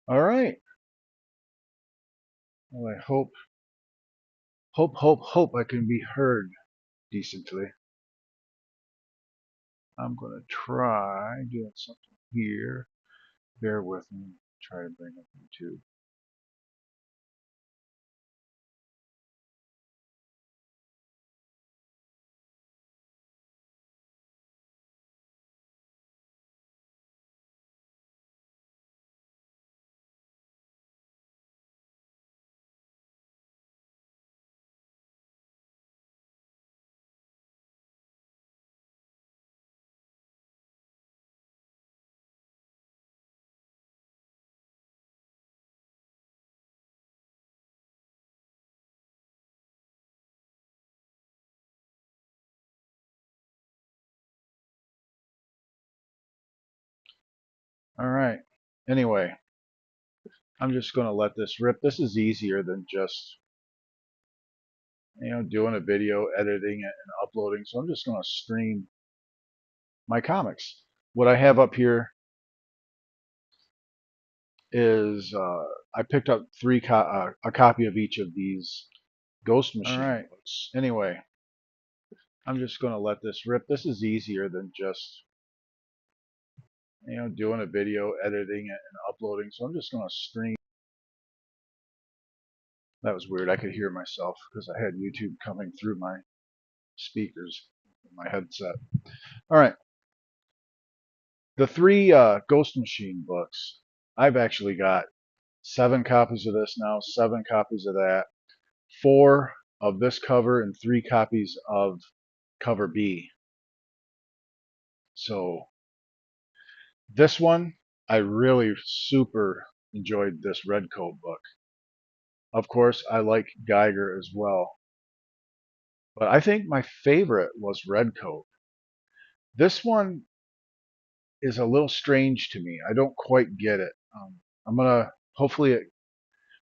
All right. Well, I hope I can be heard decently. I'm going to try doing something here. Bear with me. Try to bring up YouTube. All right. Anyway, I'm just going to let this rip. This is easier than just, doing a video, editing it, and uploading. So I'm just going to stream my comics. What I have up here is I picked up a copy of each of these Ghost Machine books. Anyway, I'm just going to let this rip. This is easier than just, doing a video, editing it, and uploading. So I'm just going to stream. That was weird. I could hear myself because I had YouTube coming through my speakers, my headset. All right. The three Ghost Machine books, I've actually got 7 copies of this now, 7 copies of that, 4 of this cover, and 3 copies of cover B. So this one, I really super enjoyed this Redcoat book. Of course, I like Geiger as well, but I think my favorite was Redcoat. This one is a little strange to me. I don't quite get it. I'm gonna hopefully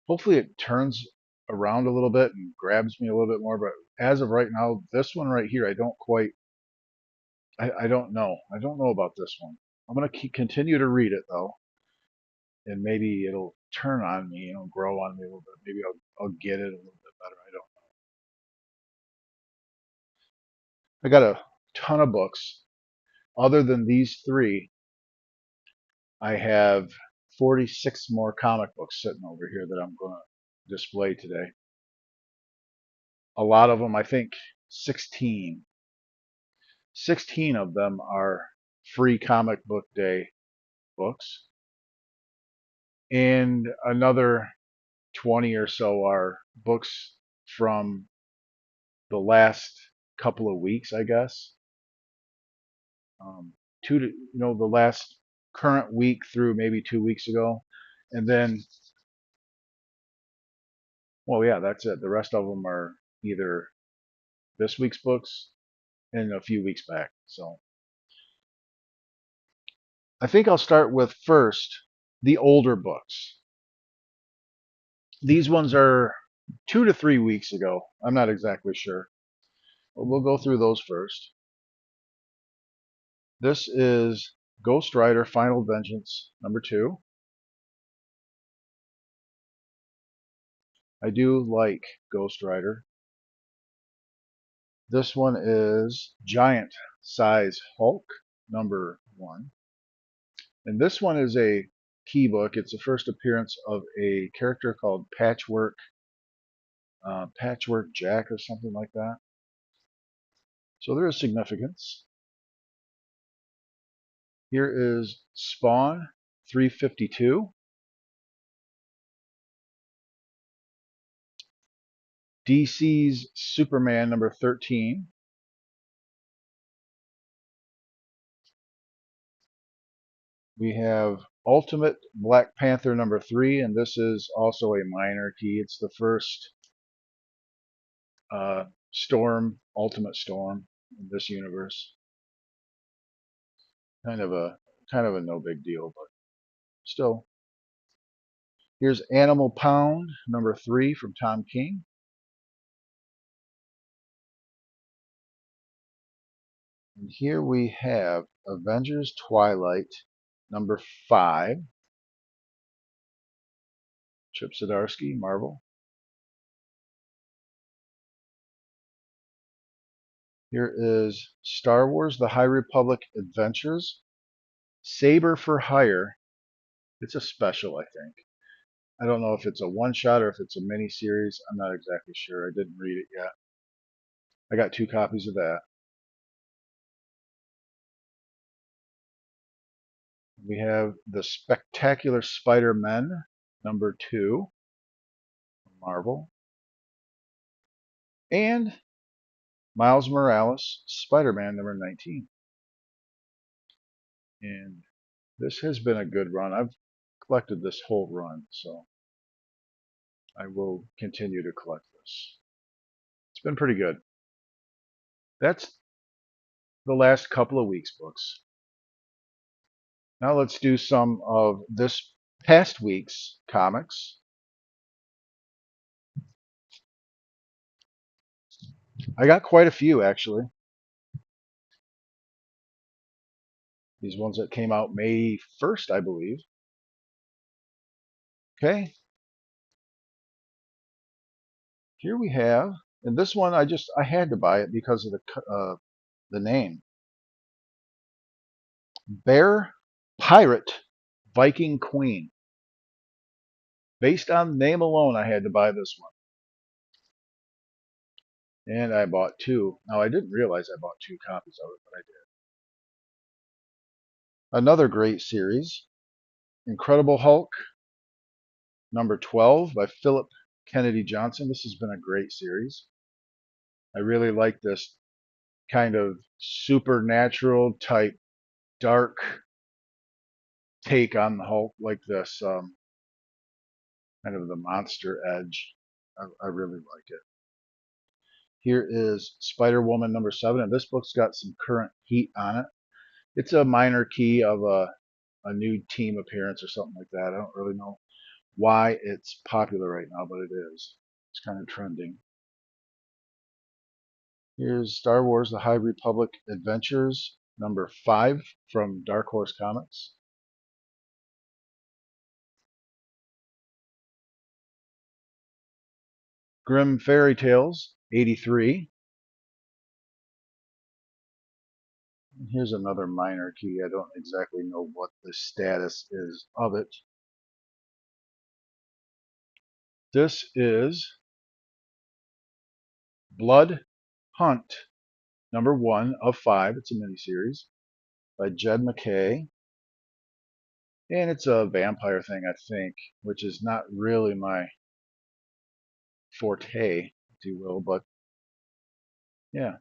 it turns around a little bit and grabs me a little bit more. But as of right now, this one right here, I don't quite. I don't know. I don't know about this one. I'm gonna continue to read it though, and maybe it'll turn on me, grow on me a little bit. Maybe I'll get it a little bit better. I don't know. I got a ton of books. Other than these three, I have 46 more comic books sitting over here that I'm going to display today. A lot of them, I think 16. 16 of them are free comic book day books, and another 20 or so are books from the last couple of weeks, I guess. The last current week through maybe 2 weeks ago. And then, well, yeah, that's it. The rest of them are either this week's books and a few weeks back. So I think I'll start with first the older books. These ones are 2 to 3 weeks ago. I'm not exactly sure. But we'll go through those first. This is Ghost Rider Final Vengeance #2. I do like Ghost Rider. This one is Giant Size Hulk #1. And this one is a key book. It's the first appearance of a character called Patchwork Jack or something like that. So there is significance. Here is Spawn 352. DC's Superman #13. We have Ultimate Black Panther #3, and this is also a minor key. It's the first Ultimate Storm in this universe. Kind of a no big deal, but still. Here's Animal Pound #3 from Tom King. And here we have Avengers Twilight #5. Chip Zdarsky, Marvel. Here is Star Wars: The High Republic Adventures, Saber for Hire. It's a special, I think. I don't know if it's a one-shot or if it's a mini-series. I'm not exactly sure. I didn't read it yet. I got 2 copies of that. We have The Spectacular Spider-Men, number 2, Marvel. And Miles Morales, Spider-Man, number 19. And this has been a good run. I've collected this whole run, so I will continue to collect this. It's been pretty good. That's the last couple of weeks' books. Now let's do some of this past week's comics. I got quite a few, actually. These ones that came out May 1st, I believe. Okay, here we have, and this one I had to buy it because of the name. Bear Pirate Viking Queen. Based on name alone, I had to buy this one. And I bought 2. Now, I didn't realize I bought 2 copies of it, but I did. Another great series, Incredible Hulk, number 12 by Philip Kennedy Johnson. This has been a great series. I really like this kind of supernatural type dark take on the Hulk, like this kind of the monster edge. I really like it. Here is Spider-Woman number 7, and this book's got some current heat on it. It's a minor key of a new team appearance or something like that. I don't really know why it's popular right now, but it is. It's kind of trending. Here's Star Wars: The High Republic Adventures number 5 from Dark Horse Comics. Grimm Fairy Tales 83. And here's another minor key. I don't exactly know what the status is of it. This is Blood Hunt number 1 of 5. It's a miniseries by Jed MacKay. And it's a vampire thing, I think, which is not really my forte, if you will, but yeah,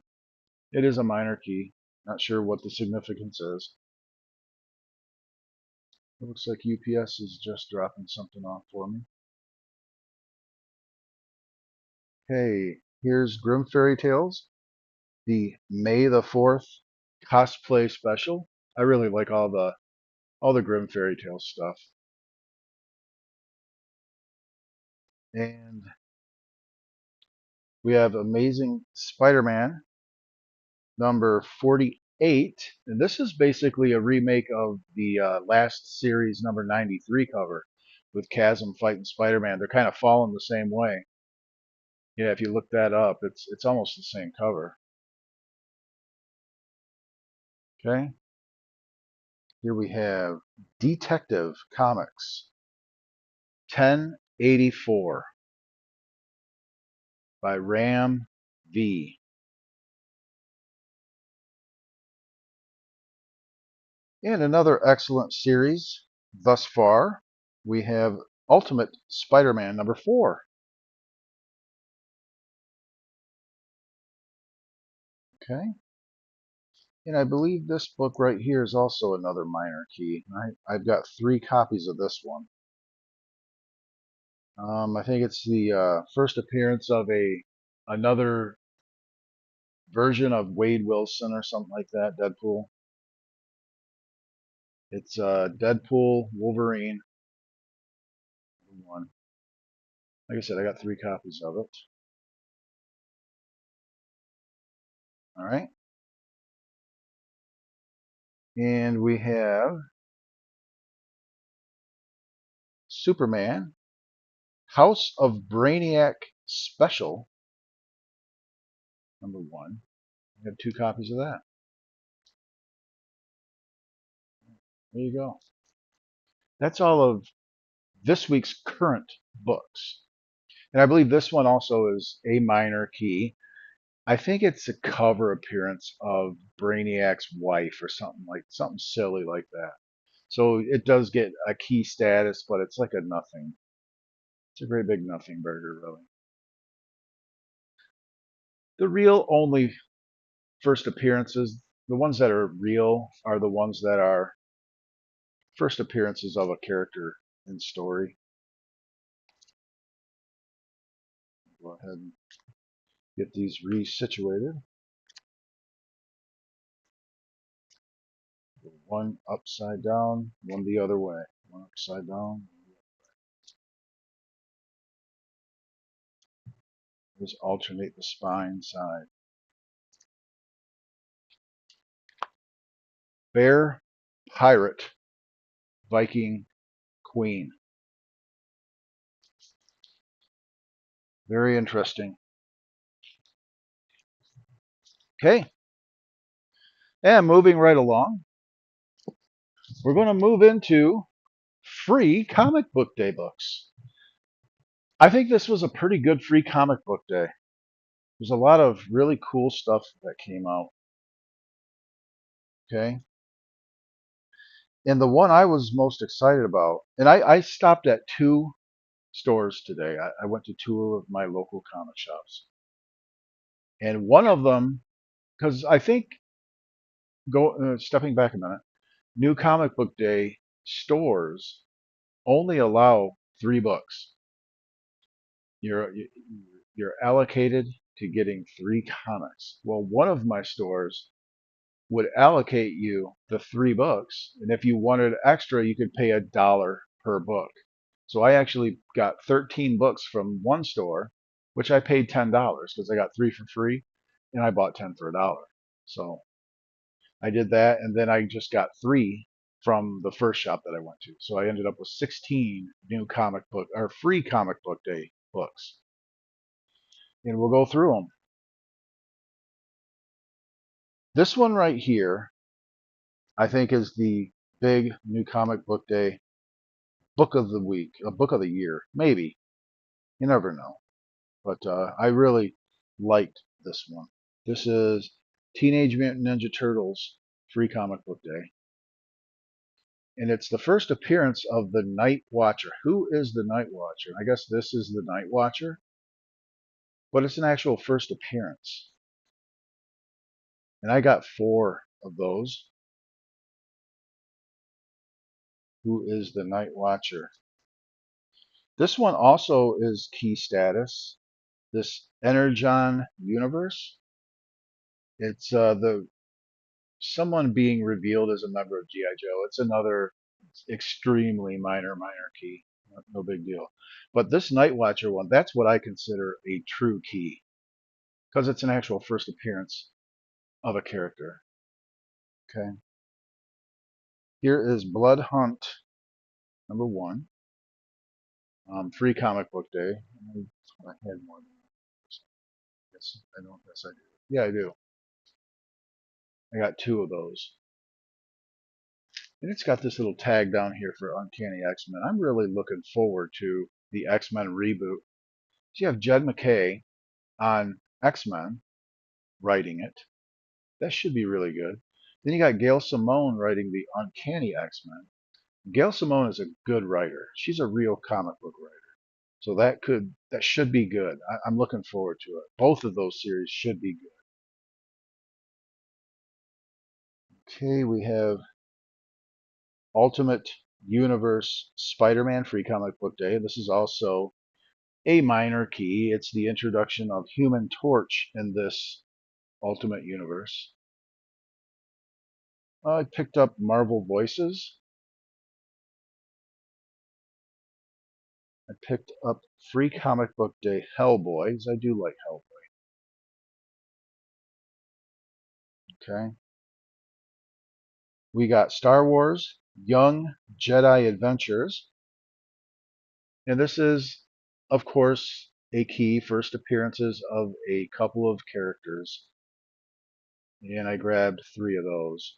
it is a minor key. Not sure what the significance is. It looks like UPS is just dropping something off for me. Hey, here's Grimm Fairy Tales, the May the 4th cosplay special. I really like all the Grimm Fairy Tales stuff. And we have Amazing Spider-Man number 48, and this is basically a remake of the last series number 93 cover with Chasm fighting Spider-Man. They're kind of following the same way. Yeah, if you look that up, it's almost the same cover. Okay, here we have Detective Comics 1084 by Ram V. And another excellent series thus far, we have Ultimate Spider-Man number 4. Okay. And I believe this book right here is also another minor key. I've got 3 copies of this one. I think it's the first appearance of another version of Wade Wilson or something like that, Deadpool. It's Deadpool, Wolverine, one. Like I said, I got 3 copies of it. All right. And we have Superman House of Brainiac Special, #1. I have 2 copies of that. There you go. That's all of this week's current books. And I believe this one also is a minor key. I think it's a cover appearance of Brainiac's wife or something silly like that. So it does get a key status, but it's like a nothing. It's a great big nothing burger, really. The real only first appearances, the ones that are real, are the ones that are first appearances of a character in story. Go ahead and get these resituated. One upside down, one the other way. One upside down. Just alternate the spine side. Bear, pirate, Viking, queen. Very interesting. Okay, and moving right along, we're going to move into free comic book day books. I think this was a pretty good free comic book day. There's a lot of really cool stuff that came out. Okay, and the one I was most excited about, and I stopped at 2 stores today. I went to 2 of my local comic shops, and one of them, because I think stepping back a minute, new comic book day stores only allow 3 books. You're allocated to getting 3 comics. Well, one of my stores would allocate you the 3 books, and if you wanted extra, you could pay $1 per book. So I actually got 13 books from one store, which I paid $10 because I got 3 for free, and I bought 10 for $1. So I did that, and then I just got 3 from the first shop that I went to. So I ended up with 16 new comic book or free comic book day books, and we'll go through them. This one right here, I think, is the big new comic book day book of the week, a book of the year, maybe. You never know. But I really liked this one. This is Teenage Mutant Ninja Turtles free comic book day. And it's the first appearance of the Night Watcher. Who is the Night Watcher? I guess this is the Night Watcher, but it's an actual first appearance. And I got 4 of those. Who is the Night Watcher? This one also is key status. This Energon universe. It's the someone being revealed as a member of GI Joe. It's another extremely minor key. No big deal. But this Night Watcher one, that's what I consider a true key because it's an actual first appearance of a character. Okay. Here is Blood Hunt #1. Free comic book day. I had more than that. Yes, I don't. Yes, I do. Yeah, I do. I got 2 of those. And it's got this little tag down here for Uncanny X-Men. I'm really looking forward to the X-Men reboot. So you have Jed McKay on X-Men writing it. That should be really good. Then you got Gail Simone writing the Uncanny X-Men. Gail Simone is a good writer. She's a real comic book writer. So that should be good. I'm looking forward to it. Both of those series should be good. Okay, we have Ultimate Universe Spider-Man free comic book day. This is also a minor key. It's the introduction of Human Torch in this Ultimate Universe. I picked up Marvel Voices. I picked up Free Comic Book Day Hellboy, I do like Hellboy. Okay. We got Star Wars Young Jedi Adventures. And this is of course, a key first appearances of a couple of characters, and I grabbed 3 of those.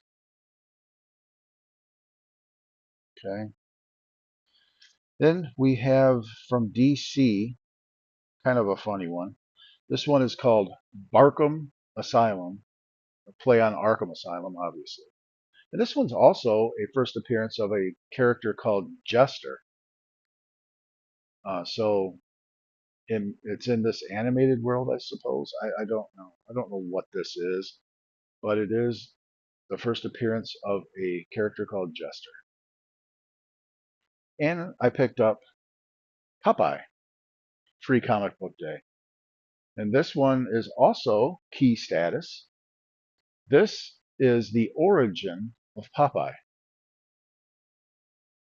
Okay. Then we have from DC, kind of a funny one. This one is called Barkham Asylum, a play on Arkham Asylum, obviously. And this one's also a first appearance of a character called Jester. So it's in this animated world, I suppose. I don't know. I don't know what this is, but it is the first appearance of a character called Jester. And I picked up Popeye, Free Comic Book Day. And this one is also key status. This is the origin of Popeye.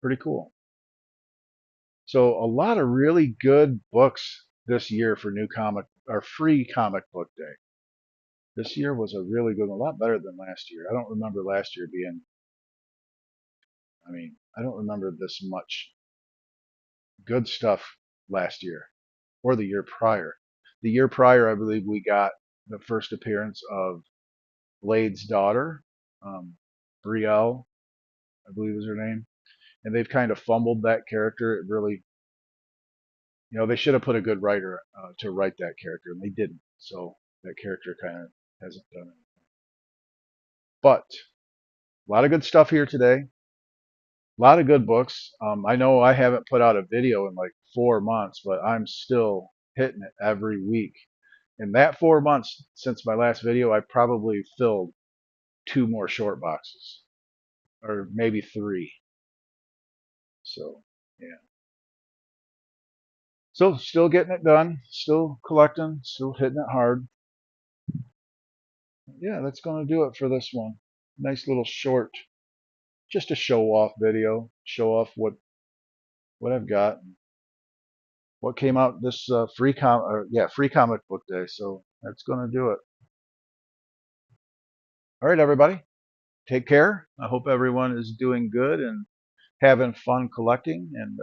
Pretty cool. So a lot of really good books this year for new comic or free comic book day. This year was a really good one, a lot better than last year. I don't remember last year being, I don't remember this much good stuff last year or the year prior. The year prior, I believe we got the first appearance of Blade's daughter, um, Brielle, I believe is her name. And they've kind of fumbled that character. It really, they should have put a good writer to write that character, and they didn't. So that character kind of hasn't done it. But a lot of good stuff here today. A lot of good books. I know I haven't put out a video in like 4 months, but I'm still hitting it every week. In that 4 months since my last video, I probably filled 2 more short boxes, or maybe 3. So yeah. So still getting it done, still collecting, still hitting it hard. Yeah, that's going to do it for this one. Nice little short, just a show off video, show off what I've got, what came out this free comic book day. So that's going to do it. All right, everybody, take care. I hope everyone is doing good and having fun collecting. And